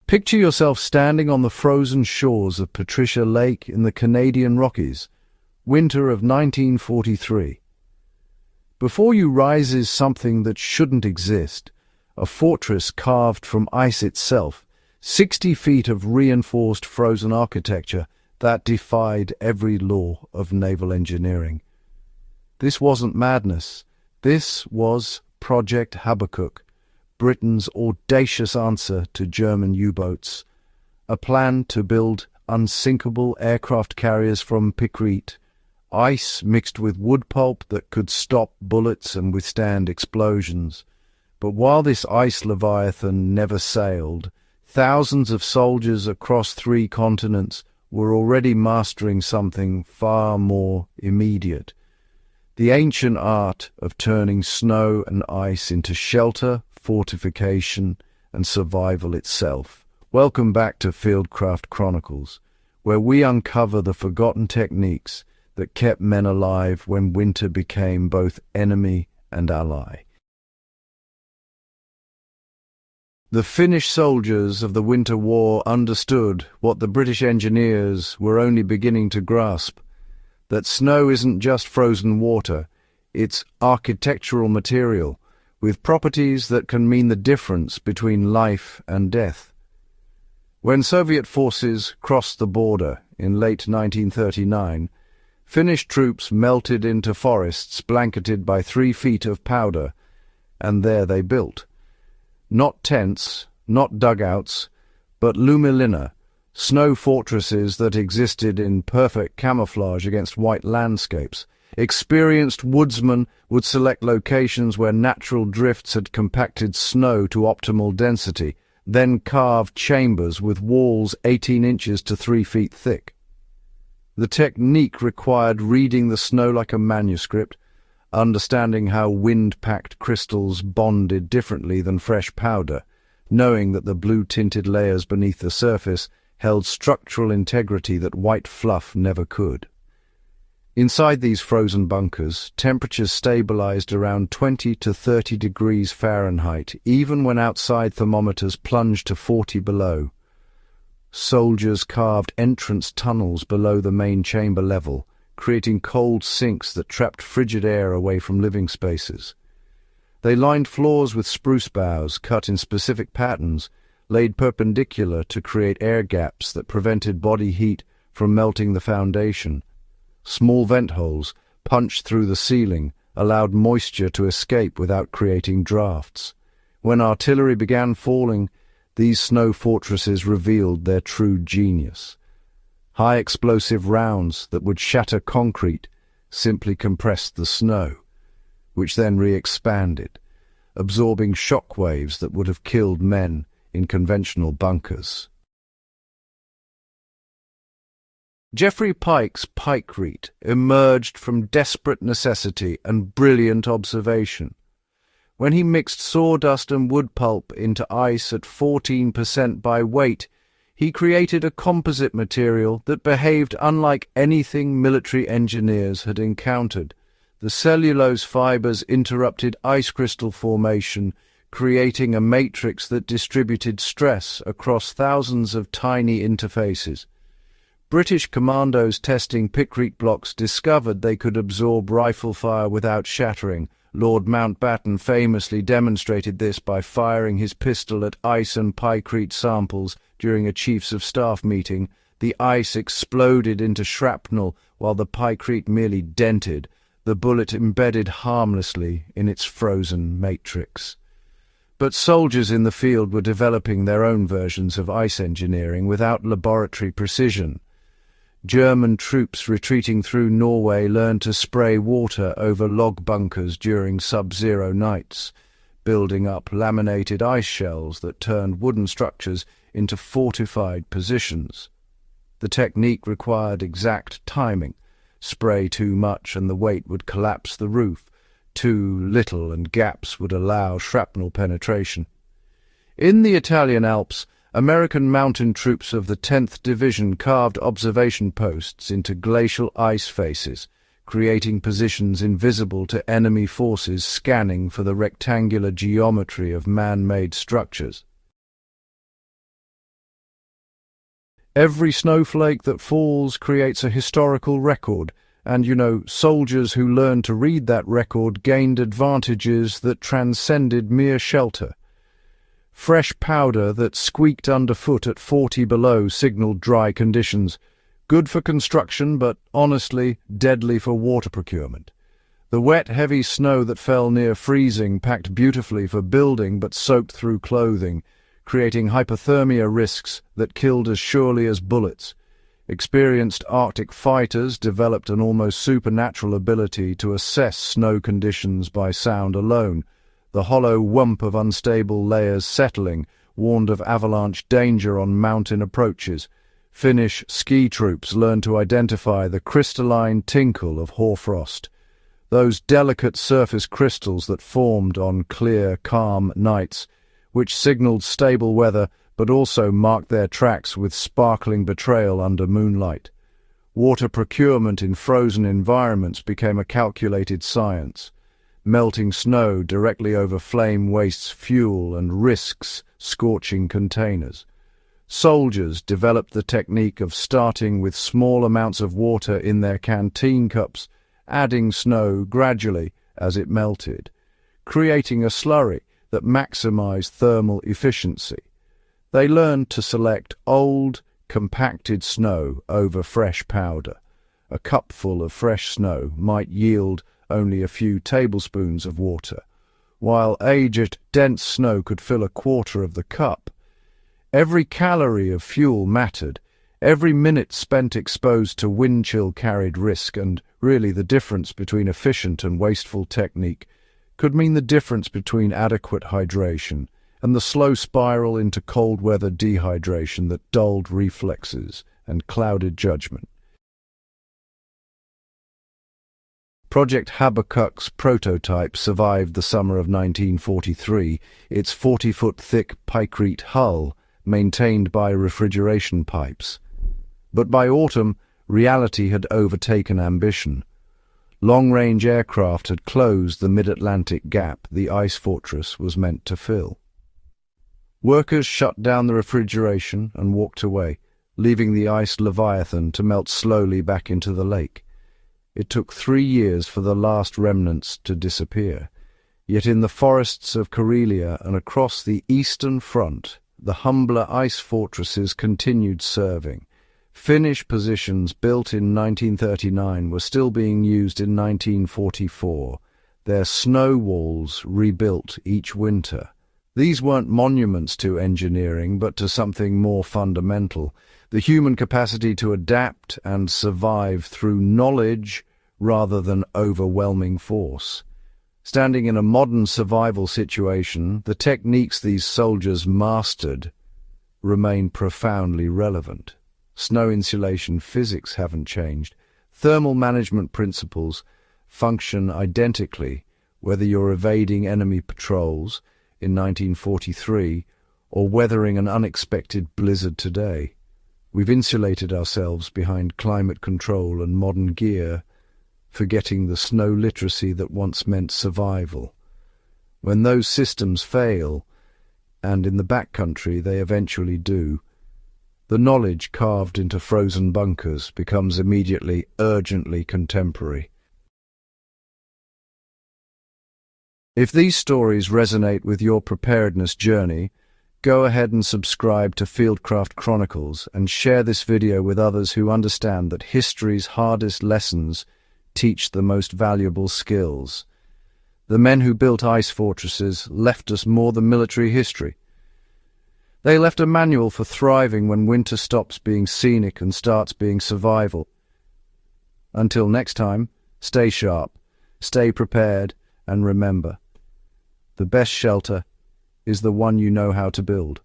Picture yourself standing on the frozen shores of Patricia Lake in the Canadian Rockies, winter of 1943. Before you rises something that shouldn't exist, a fortress carved from ice itself, 60 feet of reinforced frozen architecture that defied every law of naval engineering. This wasn't madness. This was Project Habakkuk, Britain's audacious answer to German U-boats, a plan to build unsinkable aircraft carriers from pickrete, ice mixed with wood pulp that could stop bullets and withstand explosions. But while this ice leviathan never sailed, thousands of soldiers across 3 continents were already mastering something far more immediate: the ancient art of turning snow and ice into shelter, fortification, and survival itself. Welcome back to Fieldcraft Chronicles, where we uncover the forgotten techniques that kept men alive when winter became both enemy and ally. The Finnish soldiers of the Winter War understood what the British engineers were only beginning to grasp: that snow isn't just frozen water, it's architectural material, with properties that can mean the difference between life and death. When Soviet forces crossed the border in late 1939, Finnish troops melted into forests blanketed by 3 feet of powder, and there they built. Not tents, not dugouts, but lumilina, snow fortresses that existed in perfect camouflage against white landscapes. Experienced woodsmen would select locations where natural drifts had compacted snow to optimal density, then carved chambers with walls 18 inches to 3 feet thick. The technique required reading the snow like a manuscript, understanding how wind-packed crystals bonded differently than fresh powder, knowing that the blue-tinted layers beneath the surface held structural integrity that white fluff never could. Inside these frozen bunkers, temperatures stabilized around 20 to 30 degrees Fahrenheit, even when outside thermometers plunged to 40 below. Soldiers carved entrance tunnels below the main chamber level, creating cold sinks that trapped frigid air away from living spaces. They lined floors with spruce boughs cut in specific patterns, laid perpendicular to create air gaps that prevented body heat from melting the foundation. Small vent holes, punched through the ceiling, allowed moisture to escape without creating drafts. When artillery began falling, these snow fortresses revealed their true genius. High explosive rounds that would shatter concrete simply compressed the snow, which then re-expanded, absorbing shock waves that would have killed men in conventional bunkers. Geoffrey Pike's pickrete emerged from desperate necessity and brilliant observation. When he mixed sawdust and wood pulp into ice at 14% by weight, he created a composite material that behaved unlike anything military engineers had encountered. The cellulose fibers interrupted ice crystal formation, creating a matrix that distributed stress across thousands of tiny interfaces. British commandos testing pickrete blocks discovered they could absorb rifle fire without shattering. Lord Mountbatten famously demonstrated this by firing his pistol at ice and picrete samples during a Chiefs of Staff meeting. The ice exploded into shrapnel while the picrete merely dented, the bullet embedded harmlessly in its frozen matrix. But soldiers in the field were developing their own versions of ice engineering without laboratory precision. German troops retreating through Norway learned to spray water over log bunkers during sub-zero nights, building up laminated ice shells that turned wooden structures into fortified positions. The technique required exact timing. Spray too much and the weight would collapse the roof. Too little and gaps would allow shrapnel penetration. In the Italian Alps, American mountain troops of the 10th Division carved observation posts into glacial ice faces, creating positions invisible to enemy forces scanning for the rectangular geometry of man-made structures. Every snowflake that falls creates a historical record, and, soldiers who learned to read that record gained advantages that transcended mere shelter. Fresh powder that squeaked underfoot at 40 below signaled dry conditions, good for construction but, honestly, deadly for water procurement. The wet, heavy snow that fell near freezing packed beautifully for building but soaked through clothing, creating hypothermia risks that killed as surely as bullets. Experienced Arctic fighters developed an almost supernatural ability to assess snow conditions by sound alone. The hollow whump of unstable layers settling warned of avalanche danger on mountain approaches. Finnish ski troops learned to identify the crystalline tinkle of hoarfrost, those delicate surface crystals that formed on clear, calm nights, which signaled stable weather but also marked their tracks with sparkling betrayal under moonlight. Water procurement in frozen environments became a calculated science. Melting snow directly over flame wastes fuel and risks scorching containers. Soldiers developed the technique of starting with small amounts of water in their canteen cups, adding snow gradually as it melted, creating a slurry that maximized thermal efficiency. They learned to select old, compacted snow over fresh powder. A cupful of fresh snow might yield only a few tablespoons of water, while aged, dense snow could fill a quarter of the cup. Every calorie of fuel mattered. Every minute spent exposed to wind chill carried risk, and really the difference between efficient and wasteful technique could mean the difference between adequate hydration and the slow spiral into cold weather dehydration that dulled reflexes and clouded judgment. Project Habakkuk's prototype survived the summer of 1943, its 40-foot-thick pykrete hull maintained by refrigeration pipes. But by autumn, reality had overtaken ambition. Long-range aircraft had closed the mid-Atlantic gap the ice fortress was meant to fill. Workers shut down the refrigeration and walked away, leaving the ice leviathan to melt slowly back into the lake. It took 3 years for the last remnants to disappear. Yet in the forests of Karelia and across the eastern front, the humbler ice fortresses continued serving. Finnish positions built in 1939 were still being used in 1944, their snow walls rebuilt each winter. These weren't monuments to engineering, but to something more fundamental, the human capacity to adapt and survive through knowledge rather than overwhelming force. Standing in a modern survival situation, the techniques these soldiers mastered remain profoundly relevant. Snow insulation physics haven't changed. Thermal management principles function identically, whether you're evading enemy patrols in 1943 or weathering an unexpected blizzard today. We've insulated ourselves behind climate control and modern gear, forgetting the snow literacy that once meant survival. When those systems fail, and in the backcountry they eventually do, the knowledge carved into frozen bunkers becomes immediately, urgently contemporary. If these stories resonate with your preparedness journey, go ahead and subscribe to Fieldcraft Chronicles and share this video with others who understand that history's hardest lessons teach the most valuable skills. The men who built ice fortresses left us more than military history. They left a manual for thriving when winter stops being scenic and starts being survival. Until next time, stay sharp, stay prepared, and remember, the best shelter is the one you know how to build.